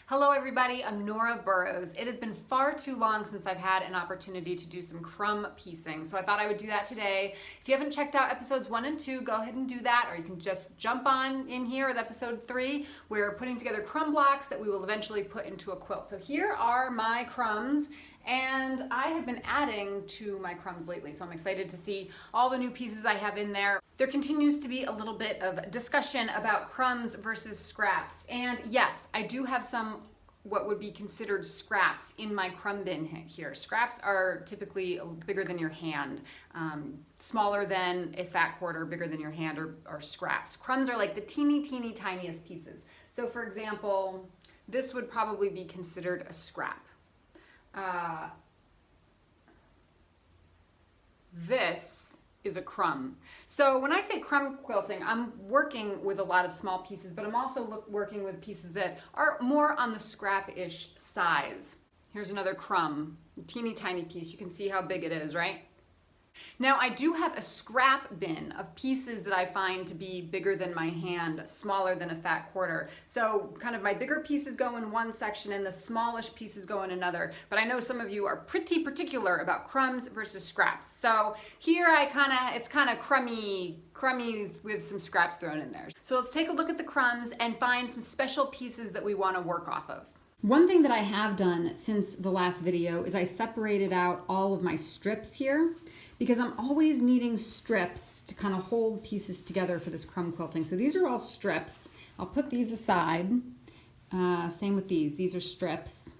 Hello everybody, I'm Nora Burrows. It has been far too long since I've had an opportunity to do some crumb piecing, so I thought I would do that today. If you haven't checked out episodes 1 and 2, go ahead and do that, or you can just jump on in here with episode 3. We're putting together crumb blocks that we will eventually put into a quilt. So here are my crumbs, and I have been adding to my crumbs lately, so I'm excited to see all the new pieces I have in there. There continues to be a little bit of discussion about crumbs versus scraps, and yes, I do have some what would be considered scraps in my crumb bin here. Scraps are typically bigger than your hand, smaller than a fat quarter, bigger than your hand are scraps. Crumbs are like the teeny tiniest pieces. So for example, this would probably be considered a scrap. This is a crumb. So when I say crumb quilting, I'm working with a lot of small pieces, but I'm also working with pieces that are more on the scrap-ish size. Here's another crumb, a teeny tiny piece. You can see how big it is, right? Now I do have a scrap bin of pieces that I find to be bigger than my hand, smaller than a fat quarter. So kind of my bigger pieces go in one section and the smallish pieces go in another. But I know some of you are pretty particular about crumbs versus scraps. So here it's kind of crummy with some scraps thrown in there. So let's take a look at the crumbs and find some special pieces that we want to work off of. One thing that I have done since the last video is I separated out all of my strips here, because I'm always needing strips to kind of hold pieces together for this crumb quilting. So these are all strips. I'll put these aside. Same with these. These are strips.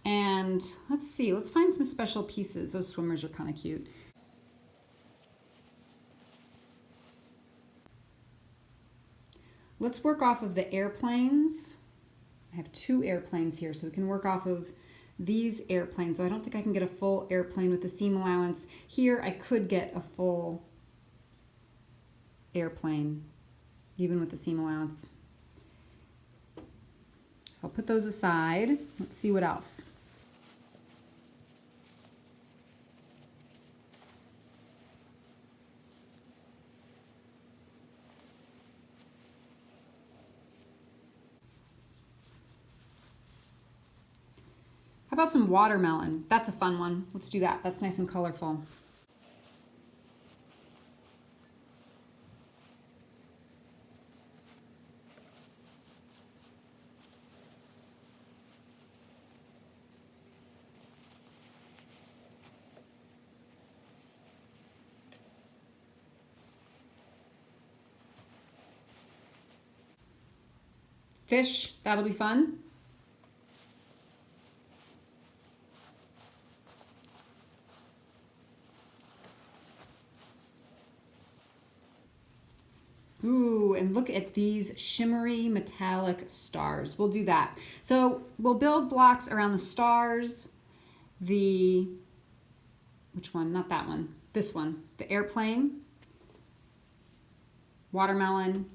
And let's see, let's find some special pieces. Those swimmers are kind of cute. Let's work off of the airplanes. I have 2 airplanes here, so we can work off of these airplanes. So I don't think I can get a full airplane with the seam allowance. Here I could get a full airplane, even with the seam allowance. So I'll put those aside. Let's see what else. How about some watermelon? That's a fun one. Let's do that. That's nice and colorful. Fish, that'll be fun. Ooh, and look at these shimmery metallic stars. We'll do that. So we'll build blocks around the stars, which one? Not that one. This one. The airplane, watermelon,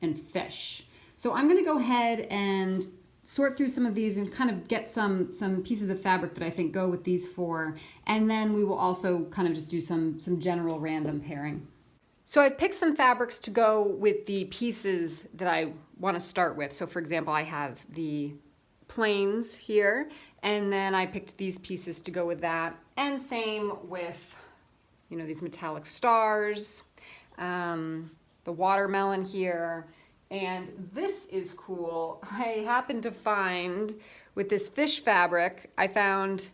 and fish. So I'm going to go ahead and sort through some of these and kind of get some pieces of fabric that I think go with these 4. And then we will also kind of just do some general random pairing. So I've picked some fabrics to go with the pieces that I want to start with. So for example, I have the planes here, and then I picked these pieces to go with that. And same with, these metallic stars, the watermelon here. And this is cool. I happened to find with this fish fabric, I found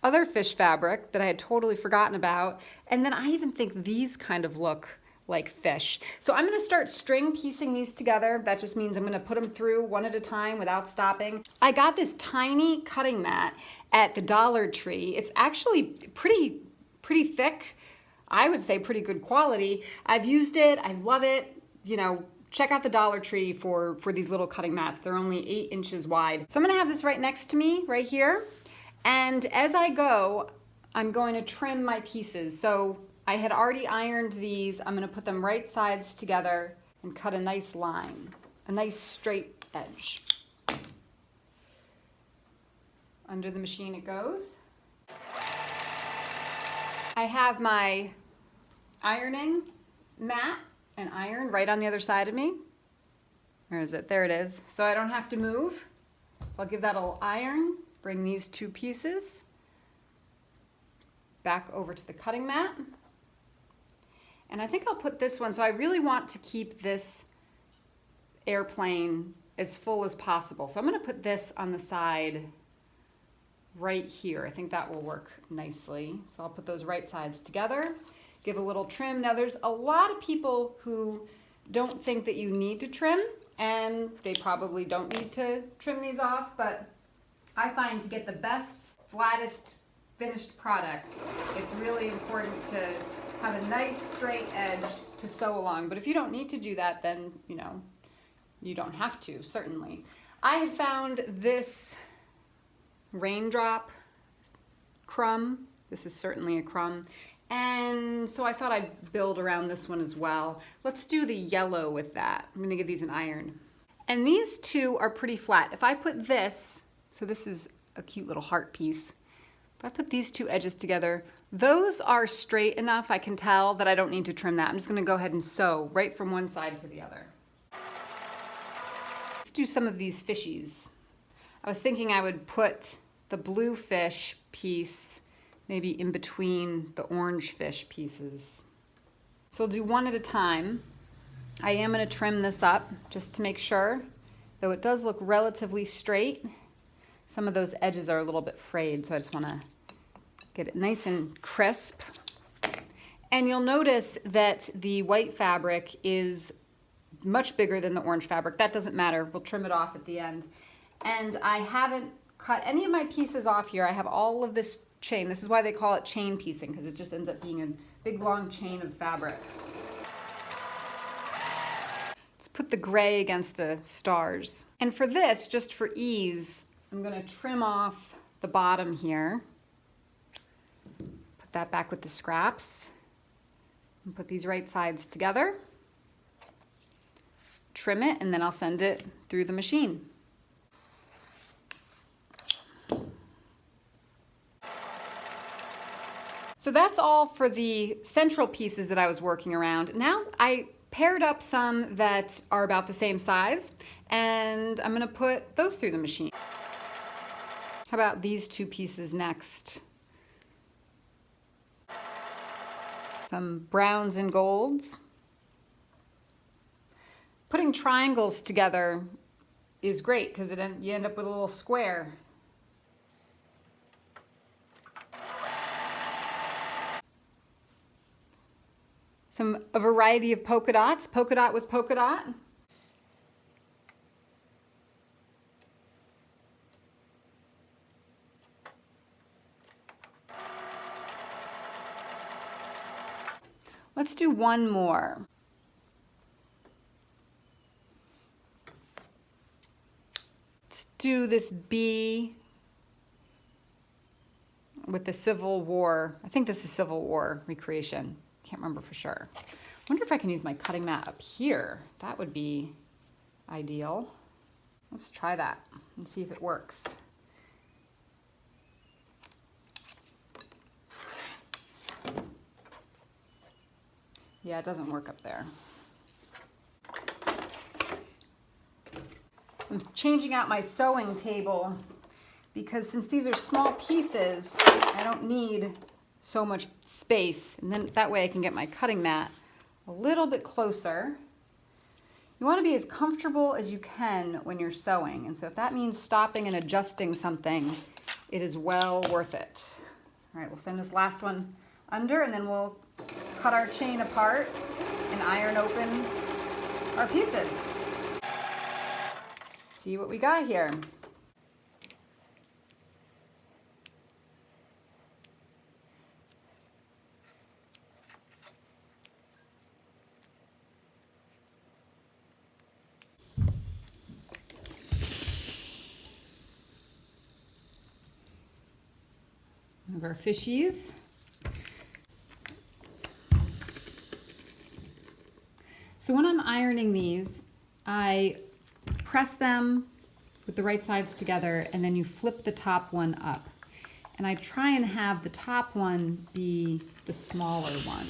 other fish fabric that I had totally forgotten about. And then I even think these kind of look like fish. So I'm going to start string piecing these together. That just means I'm going to put them through one at a time without stopping. I got this tiny cutting mat at the Dollar Tree. It's actually pretty thick. I would say pretty good quality. I've used it. I love it. Check out the Dollar Tree for these little cutting mats. They're only 8 inches wide. So I'm going to have this right next to me, right here. And as I go, I'm going to trim my pieces. So I had already ironed these. I'm going to put them right sides together and cut a nice line, a nice straight edge. Under the machine it goes. I have my ironing mat and iron right on the other side of me. Where is it? There it is. So I don't have to move. I'll give that a little iron, bring these two pieces back over to the cutting mat. And I think I'll put this one, so I really want to keep this airplane as full as possible. So I'm gonna put this on the side right here. I think that will work nicely. So I'll put those right sides together, give a little trim. Now there's a lot of people who don't think that you need to trim, and they probably don't need to trim these off, but I find to get the best, flattest finished product, it's really important to have a nice straight edge to sew along. But if you don't need to do that, then you don't have to, certainly. I have found this raindrop crumb. This is certainly a crumb. And so I thought I'd build around this one as well. Let's do the yellow with that. I'm gonna give these an iron. And these two are pretty flat. If I put this, so this is a cute little heart piece. If I put these two edges together, those are straight enough, I can tell, that I don't need to trim that. I'm just gonna go ahead and sew right from one side to the other. Let's do some of these fishies. I was thinking I would put the blue fish piece maybe in between the orange fish pieces. So I'll do one at a time. I am gonna trim this up just to make sure, though it does look relatively straight. Some of those edges are a little bit frayed, so I just wanna get it nice and crisp. And you'll notice that the white fabric is much bigger than the orange fabric. That doesn't matter, we'll trim it off at the end. And I haven't cut any of my pieces off here. I have all of this chain. This is why they call it chain piecing, because it just ends up being a big long chain of fabric. Let's put the gray against the stars. And for this, just for ease, I'm gonna trim off the bottom here. Put that back with the scraps. And put these right sides together. Trim it, and then I'll send it through the machine. So that's all for the central pieces that I was working around. Now I paired up some that are about the same size, and I'm gonna put those through the machine. How about these two pieces next? Some browns and golds. Putting triangles together is great because you end up with a little square. A variety of polka dots, polka dot with polka dot. Let's do one more. Let's do this bee with the Civil War. I think this is Civil War recreation. Can't remember for sure. I wonder if I can use my cutting mat up here. That would be ideal. Let's try that and see if it works. Yeah, it doesn't work up there. I'm changing out my sewing table because since these are small pieces, I don't need so much space, and then that way I can get my cutting mat a little bit closer. You want to be as comfortable as you can when you're sewing, and so if that means stopping and adjusting something, it is well worth it. All right, we'll send this last one under, and then we'll cut our chain apart and iron open our pieces. See what we got here. Of our fishies. So when I'm ironing these, I press them with the right sides together, and then you flip the top one up. And I try and have the top one be the smaller one.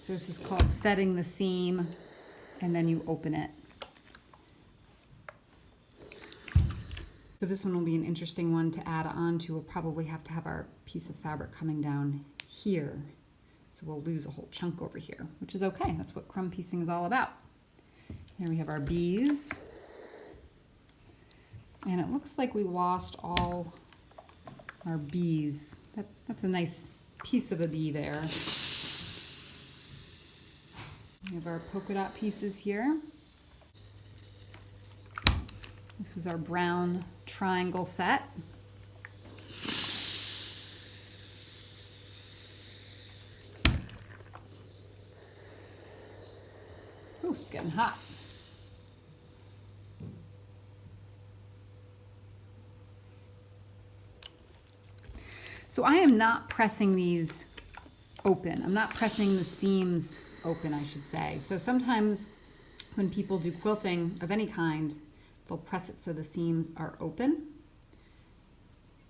So this is called setting the seam, and then you open it. So this one will be an interesting one to add on to. We'll probably have to have our piece of fabric coming down here. So we'll lose a whole chunk over here, which is okay. That's what crumb piecing is all about. Here we have our bees. And it looks like we lost all our bees. That's a nice piece of a bee there. We have our polka dot pieces here. This was our brown triangle set. Ooh, it's getting hot. So I am not pressing these open. I'm not pressing the seams open, I should say. So sometimes when people do quilting of any kind, they'll press it so the seams are open.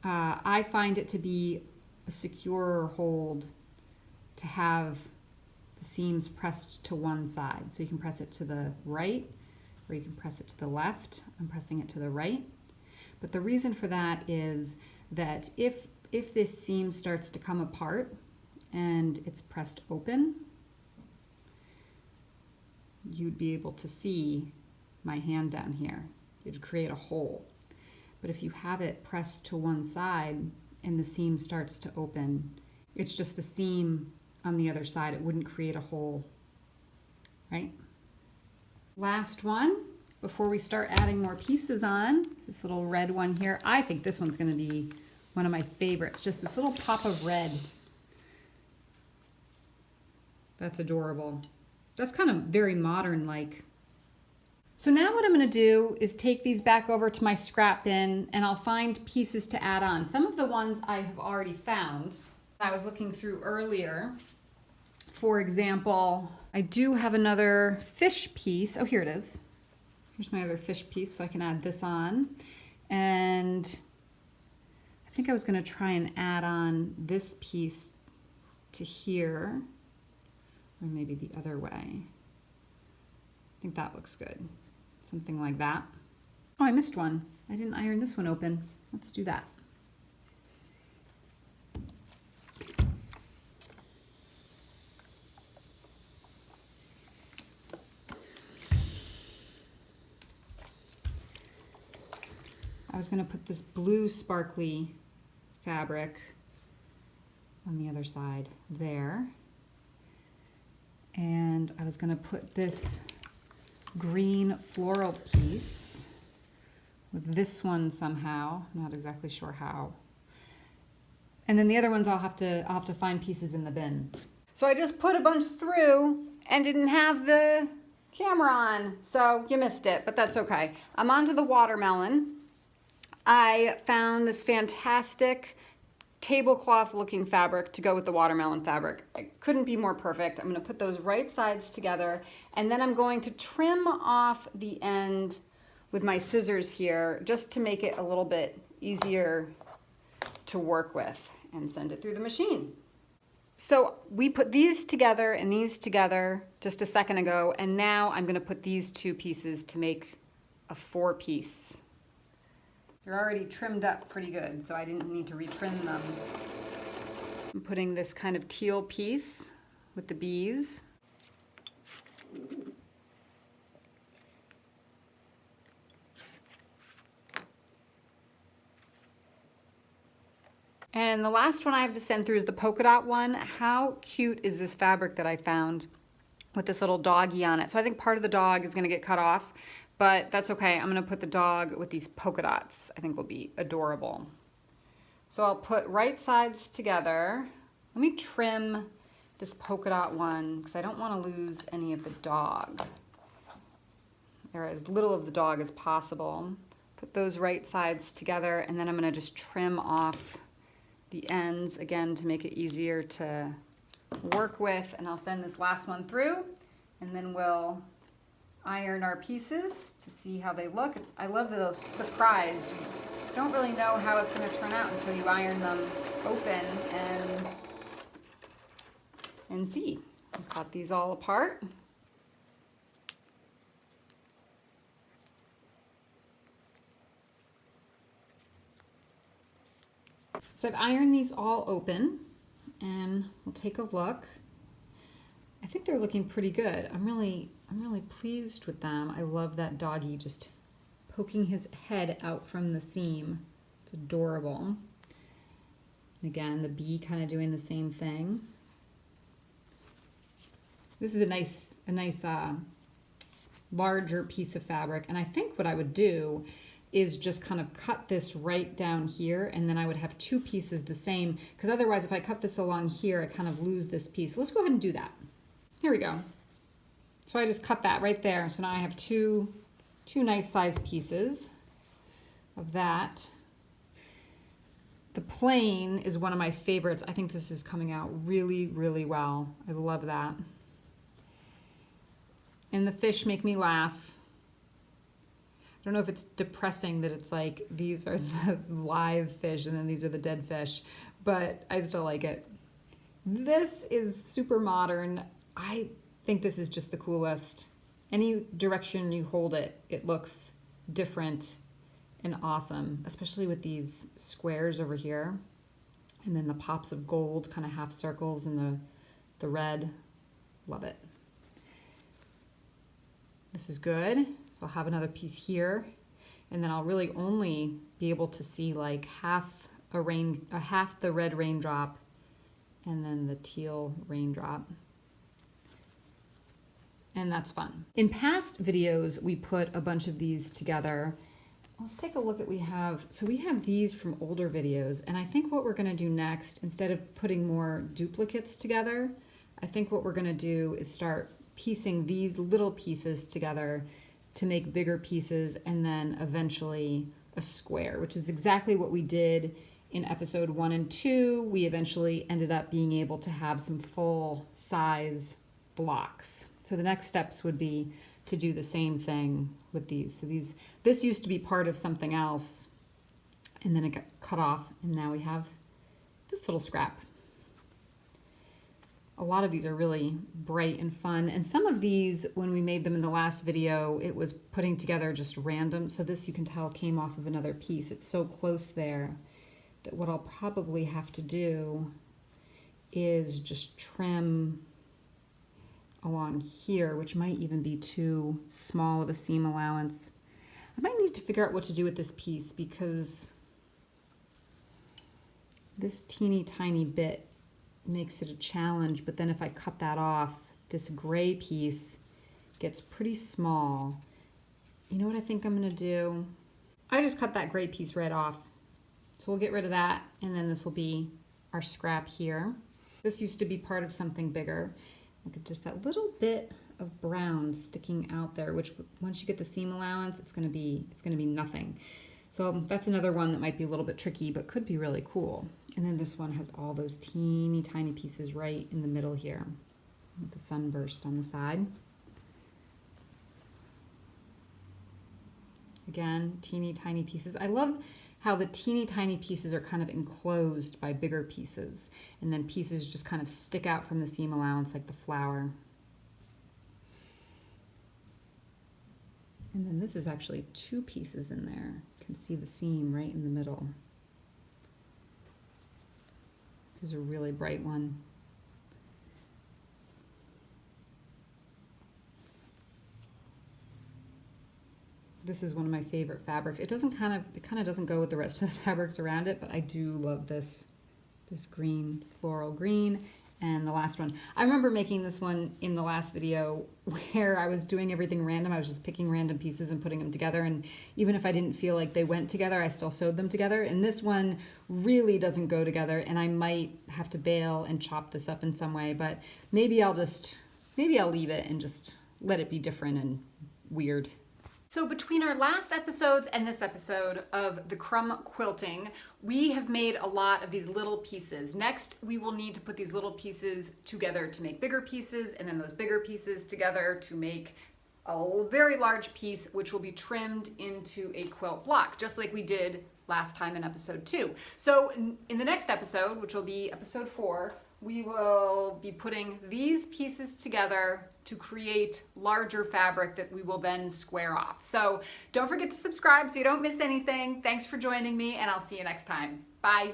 I find it to be a secure hold to have the seams pressed to one side. So you can press it to the right, or you can press it to the left. I'm pressing it to the right. But the reason for that is that if this seam starts to come apart and it's pressed open, you'd be able to see my hand down here. You'd create a hole. But if you have it pressed to one side and the seam starts to open, it's just the seam on the other side. It wouldn't create a hole, right? Last one, before we start adding more pieces on, is this little red one here. I think this one's gonna be one of my favorites, just this little pop of red. That's adorable. That's kind of very modern-like. So now what I'm gonna do is take these back over to my scrap bin and I'll find pieces to add on. Some of the ones I have already found. I was looking through earlier. For example, I do have another fish piece. Oh, here it is. Here's my other fish piece, so I can add this on. And I think I was gonna try and add on this piece to here, or maybe the other way. I think that looks good. Something like that. Oh, I missed one. I didn't iron this one open. Let's do that. I was gonna put this blue sparkly fabric on the other side there. And I was gonna put this green floral piece with this one somehow, not exactly sure how. And then the other ones I'll have to find pieces in the bin. So I just put a bunch through and didn't have the camera on, so you missed it, but that's okay. I'm onto the watermelon. I found this fantastic tablecloth looking fabric to go with the watermelon fabric. It couldn't be more perfect. I'm going to put those right sides together and then I'm going to trim off the end with my scissors here just to make it a little bit easier to work with and send it through the machine. So we put these together and these together just a second ago, and now I'm going to put these two pieces to make a 4-piece. They're already trimmed up pretty good, so I didn't need to retrim them. I'm putting this kind of teal piece with the bees. And the last one I have to send through is the polka dot one. How cute is this fabric that I found with this little doggy on it? So I think part of the dog is gonna get cut off, but that's okay. I'm gonna put the dog with these polka dots. I think will be adorable. So I'll put right sides together. Let me trim this polka dot one because I don't wanna lose any of the dog. Or as little of the dog as possible. Put those right sides together and then I'm gonna just trim off the ends again to make it easier to work with, and I'll send this last one through and then we'll iron our pieces to see how they look. I love the surprise. You don't really know how it's going to turn out until you iron them open and see. Cut these all apart. So I've ironed these all open, and we'll take a look. I think they're looking pretty good. I'm really pleased with them. I love that doggy just poking his head out from the seam. It's adorable. And again, the bee kind of doing the same thing. This is a nice larger piece of fabric, and I think what I would do is just kind of cut this right down here, and then I would have two pieces the same, because otherwise if I cut this along here, I kind of lose this piece. Let's go ahead and do that. Here we go. So I just cut that right there. So now I have two nice sized pieces of that. The plain is one of my favorites. I think this is coming out really, really well. I love that. And the fish make me laugh. I don't know if it's depressing that it's like these are the live fish and then these are the dead fish, but I still like it. This is super modern. I think this is just the coolest. Any direction you hold it, it looks different and awesome, especially with these squares over here. And then the pops of gold, kind of half circles, and the red. Love it. This is good. So I'll have another piece here, and then I'll really only be able to see like half the red raindrop and then the teal raindrop. And that's fun. In past videos, we put a bunch of these together. Let's take a look at what we have. So we have these from older videos, and I think what we're gonna do next, instead of putting more duplicates together, I think what we're gonna do is start piecing these little pieces together to make bigger pieces, and then eventually a square, which is exactly what we did in episode 1 and 2. We eventually ended up being able to have some full size blocks. So the next steps would be to do the same thing with these. So this used to be part of something else, and then it got cut off, and now we have this little scrap. A lot of these are really bright and fun, and some of these, when we made them in the last video, it was putting together just random. So this, you can tell, came off of another piece. It's so close there that what I'll probably have to do is just trim along here, which might even be too small of a seam allowance. I might need to figure out what to do with this piece, because this teeny tiny bit makes it a challenge, but then if I cut that off, this gray piece gets pretty small. You know what I think I'm gonna do? I just cut that gray piece right off. So we'll get rid of that, and then this will be our scrap here. This used to be part of something bigger. Look at just that little bit of brown sticking out there, which once you get the seam allowance, it's gonna be nothing. So that's another one that might be a little bit tricky, but could be really cool. And then this one has all those teeny tiny pieces right in the middle here, with the sunburst on the side. Again, teeny tiny pieces. I love how the teeny tiny pieces are kind of enclosed by bigger pieces, and then pieces just kind of stick out from the seam allowance like the flower. And then this is actually two pieces in there. You can see the seam right in the middle. This is a really bright one. This is one of my favorite fabrics. It kind of doesn't go with the rest of the fabrics around it, but I do love this green, floral green. And the last one, I remember making this one in the last video where I was doing everything random. I was just picking random pieces and putting them together, and even if I didn't feel like they went together, I still sewed them together. And this one really doesn't go together, and I might have to bail and chop this up in some way, but maybe I'll leave it and just let it be different and weird. So between our last episodes and this episode of the crumb quilting, we have made a lot of these little pieces. Next, we will need to put these little pieces together to make bigger pieces, and then those bigger pieces together to make a very large piece, which will be trimmed into a quilt block, just like we did last time in episode 2. So in the next episode, which will be episode 4, we will be putting these pieces together to create larger fabric that we will then square off. So don't forget to subscribe so you don't miss anything. Thanks for joining me, and I'll see you next time. Bye.